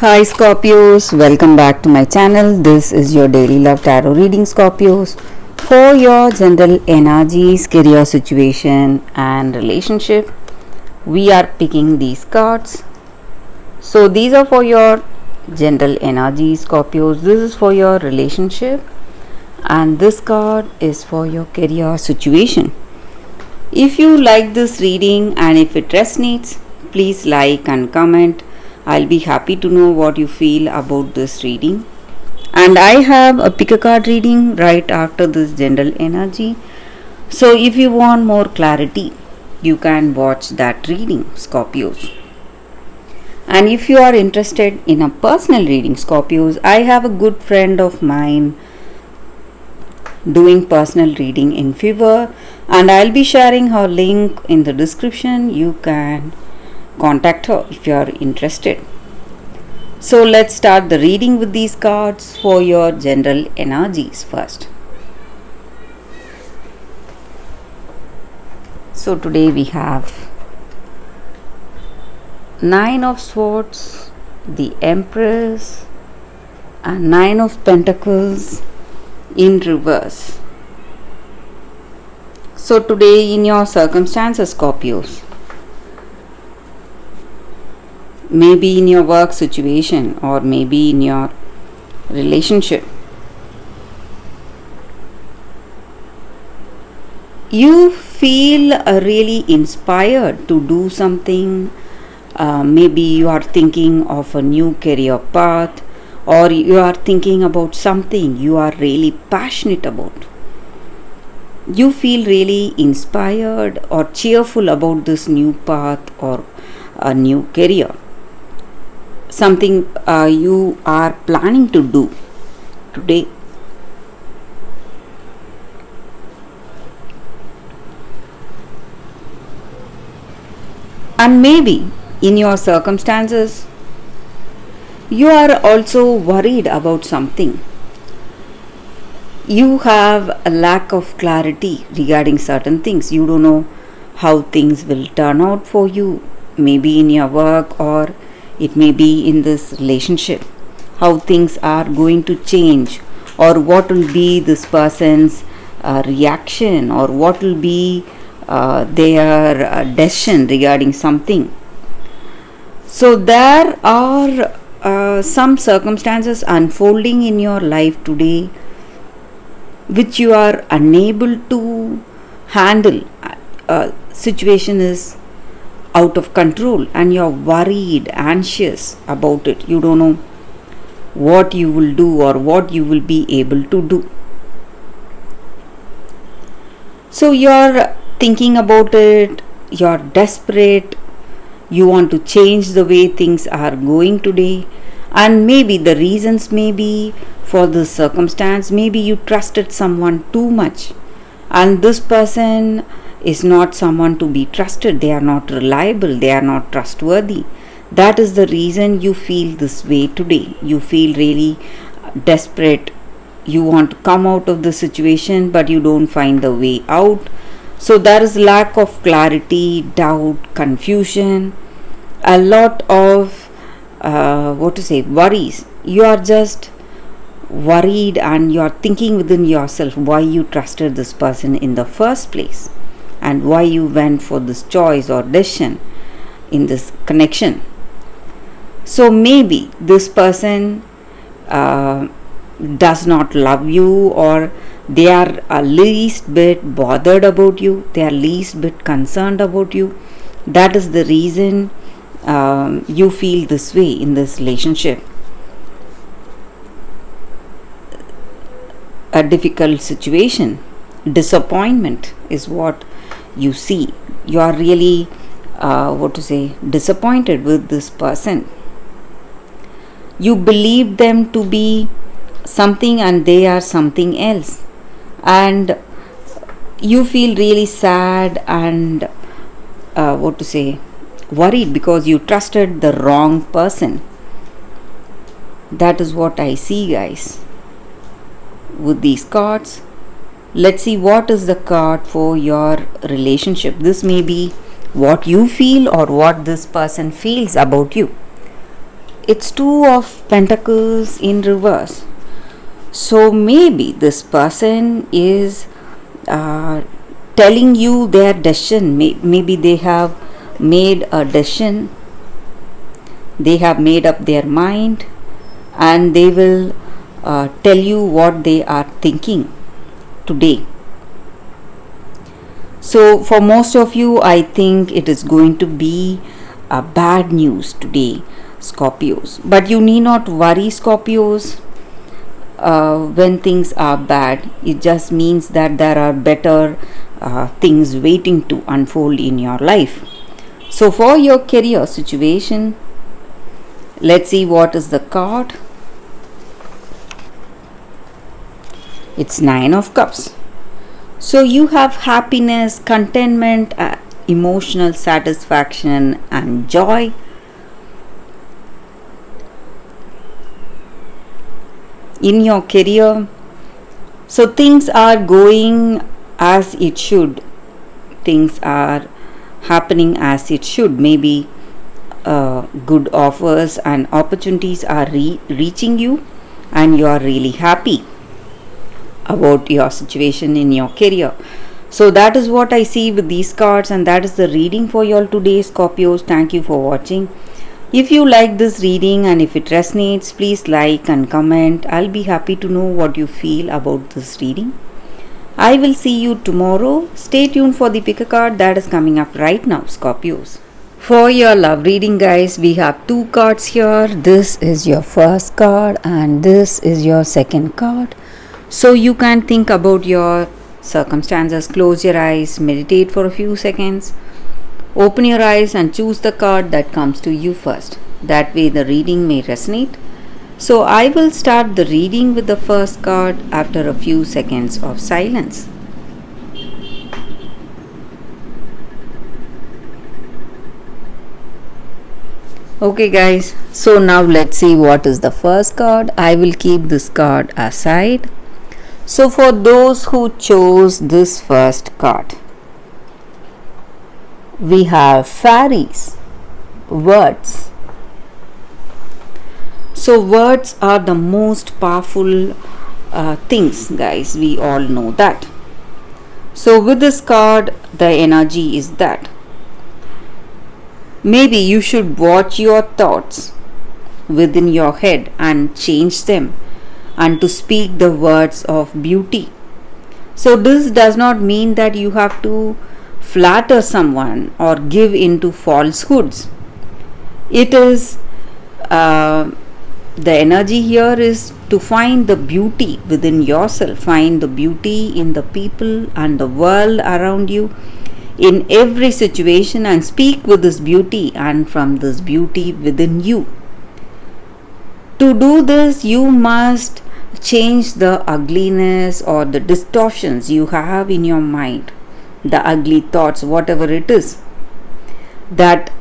Hi Scorpios, welcome back to my channel. This is your daily love tarot reading, Scorpios, for your general energies, career situation and relationship. We are picking these cards. So these are for your general energies, Scorpios. This is for your relationship and this card is for your career situation. If you like this reading and if it resonates, please like and comment. I'll be happy to know what you feel about this reading. And I have a pick a card reading right after this general energy. So if you want more clarity, you can watch that reading, Scorpios. And if you are interested in a personal reading, Scorpios, I have a good friend of mine doing personal reading in Fiverr, and I'll be sharing her link in the description. You can contact her if you are interested. So let's start the reading with these cards for your general energies first. So today we have Nine of Swords, the Empress and Nine of Pentacles in reverse. So today in your circumstances, Scorpios, maybe in your work situation or maybe in your relationship, you feel really inspired to do something. Maybe you are thinking of a new career path, or you are thinking about something you are really passionate about. You feel really inspired or cheerful about this new path or a new career. Something you are planning to do today. And maybe in your circumstances, you are also worried about something. You have a lack of clarity regarding certain things. You don't know how things will turn out for you, maybe in your work or it may be in this relationship, how things are going to change, or what will be this person's reaction, or what will be their decision regarding something. So there are some circumstances unfolding in your life today which you are unable to handle. Situation is out of control and you're worried, anxious about it. You don't know what you will do or what you will be able to do. So you're thinking about it, you're desperate, you want to change the way things are going today, and maybe the reasons may be for this circumstance. Maybe you trusted someone too much and this person is not someone to be trusted. They are not reliable, they are not trustworthy. That is the reason you feel this way today. You feel really desperate. You want to come out of the situation but you don't find the way out. So there is lack of clarity, doubt, confusion, a lot of worries. You are just worried and you are thinking within yourself why you trusted this person in the first place and why you went for this choice or decision in this connection. So maybe this person does not love you, or they are least bit bothered about you, they are least bit concerned about you. That is the reason you feel this way in this relationship. A difficult situation, disappointment is what you see. You are really disappointed with this person. You believe them to be something and they are something else, and you feel really sad and worried because you trusted the wrong person. That is what I see, guys, with these cards. Let's see what is the card for your relationship. This may be what you feel or what this person feels about you. it's Two of Pentacles in reverse. So maybe this person is telling you their decision. Maybe they have made a decision, they have made up their mind, and they will tell you what they are thinking today. So for most of you, I think it is going to be bad news today, Scorpios. But you need not worry, Scorpios. When things are bad, it just means that there are better things waiting to unfold in your life. So for your career situation, let's see what is the card. It's Nine of Cups. So you have happiness, contentment, emotional satisfaction and joy. In your career, so things are going as it should. Things are happening as it should. Maybe good offers and opportunities are reaching you, and you are really happy about your situation in your career. So that is what I see with these cards, and that is the reading for you all today, Scorpios. Thank you for watching. If you like this reading and if it resonates, please like and comment. I'll be happy to know what you feel about this reading. I will see you tomorrow. Stay tuned for the pick a card that is coming up right now, Scorpios. For your love reading, guys, we have two cards here. This is your first card and this is your second card. So you can think about your circumstances, close your eyes, meditate for a few seconds. Open your eyes and choose the card that comes to you first. That way the reading may resonate. So I will start the reading with the first card after a few seconds of silence. Okay guys, so now let's see what is the first card. I will keep this card aside. So for those who chose this first card, we have fairies, words. So words are the most powerful things, guys. We all know that. So with this card, the energy is that maybe you should watch your thoughts within your head and change them, and to speak the words of beauty. So this does not mean that you have to flatter someone or give into falsehoods. It is the energy here is to find the beauty within yourself, find the beauty in the people and the world around you, in every situation, and speak with this beauty and from this beauty within you. To do this, you must change the ugliness or the distortions you have in your mind, the ugly thoughts, whatever it is, that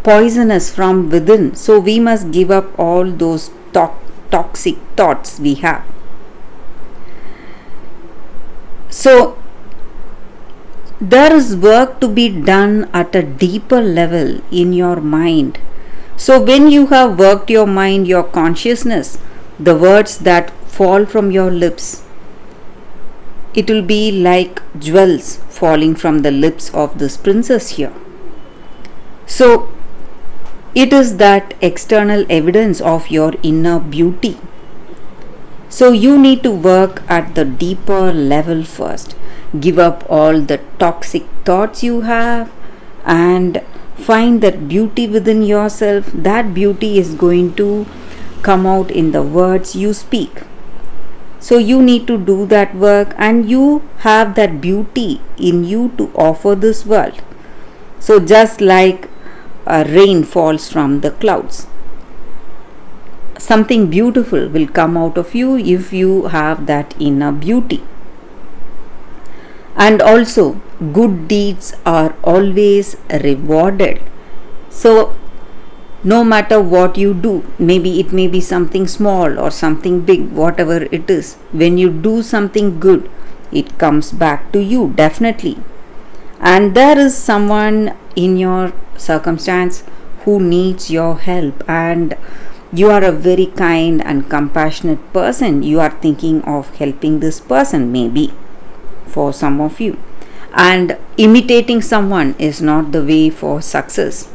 poisonous from within. So we must give up all those toxic thoughts we have. So there is work to be done at a deeper level in your mind. So when you have worked your mind, your consciousness, the words that fall from your lips, it will be like jewels falling from the lips of this princess here. So it is that external evidence of your inner beauty. So you need to work at the deeper level first. Give up all the toxic thoughts you have and find that beauty within yourself. That beauty is going to come out in the words you speak. So you need to do that work, and you have that beauty in you to offer this world. So just like rain falls from the clouds, something beautiful will come out of you if you have that inner beauty. And also, good deeds are always rewarded. So no matter what you do, maybe it may be something small or something big, whatever it is, when you do something good, it comes back to you definitely. And there is someone in your circumstance who needs your help, and You are a very kind and compassionate person. You are thinking of helping this person, maybe for some of you. And imitating someone is not the way for success.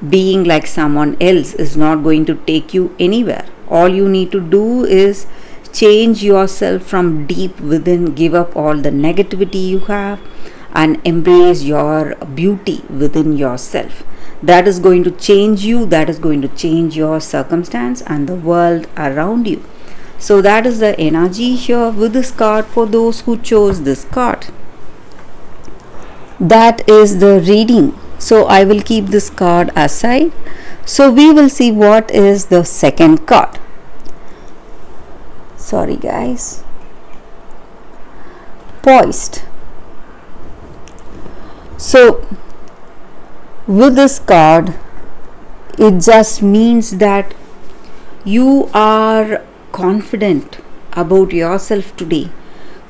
Being like someone else is not going to take you anywhere. All you need to do is change yourself from deep within, give up all the negativity you have, and embrace your beauty within yourself. That is going to change you, that is going to change your circumstance and the world around you. So, that is the energy here with this card for those who chose this card. That is the reading. So, I will keep this card aside. So, we will see what is the second card. Sorry, guys. Poised. So, with this card, it just means that you are confident about yourself today,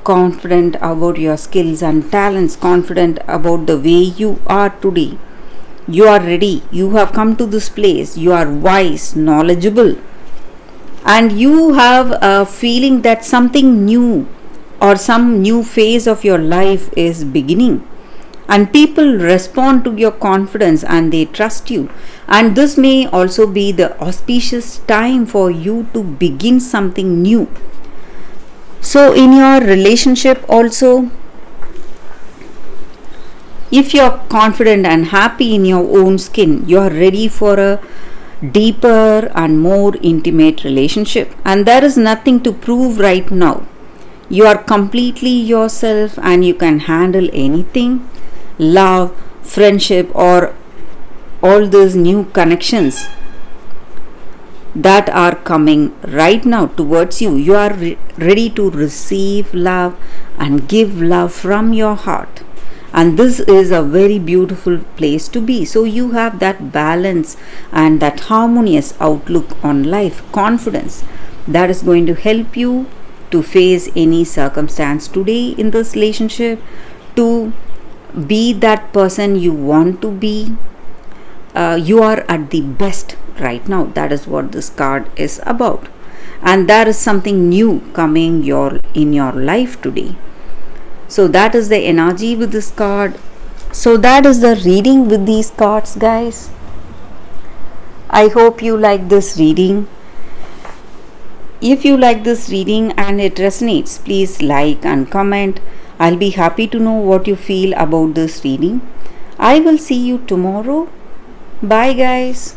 confident about your skills and talents, confident about the way you are today. You are ready, you have come to this place, you are wise, knowledgeable, and you have a feeling that something new or some new phase of your life is beginning. And people respond to your confidence and they trust you. And this may also be the auspicious time for you to begin something new. So, in your relationship also, if you're confident and happy in your own skin, you're ready for a deeper and more intimate relationship. And there is nothing to prove right now. You are completely yourself and you can handle anything. Love, friendship, or all those new connections that are coming right now towards you. You are ready to receive love and give love from your heart. And this is a very beautiful place to be. So you have that balance and that harmonious outlook on life, confidence that is going to help you to face any circumstance today in this relationship, to be that person you want to be. You are at the best right now. That is what this card is about. And there is something new coming in your life today. So that is the energy with this card. So that is the reading with these cards, guys. I hope you like this reading. If you like this reading and it resonates, please like and comment. I'll be happy to know what you feel about this reading. I will see you tomorrow. Bye, guys.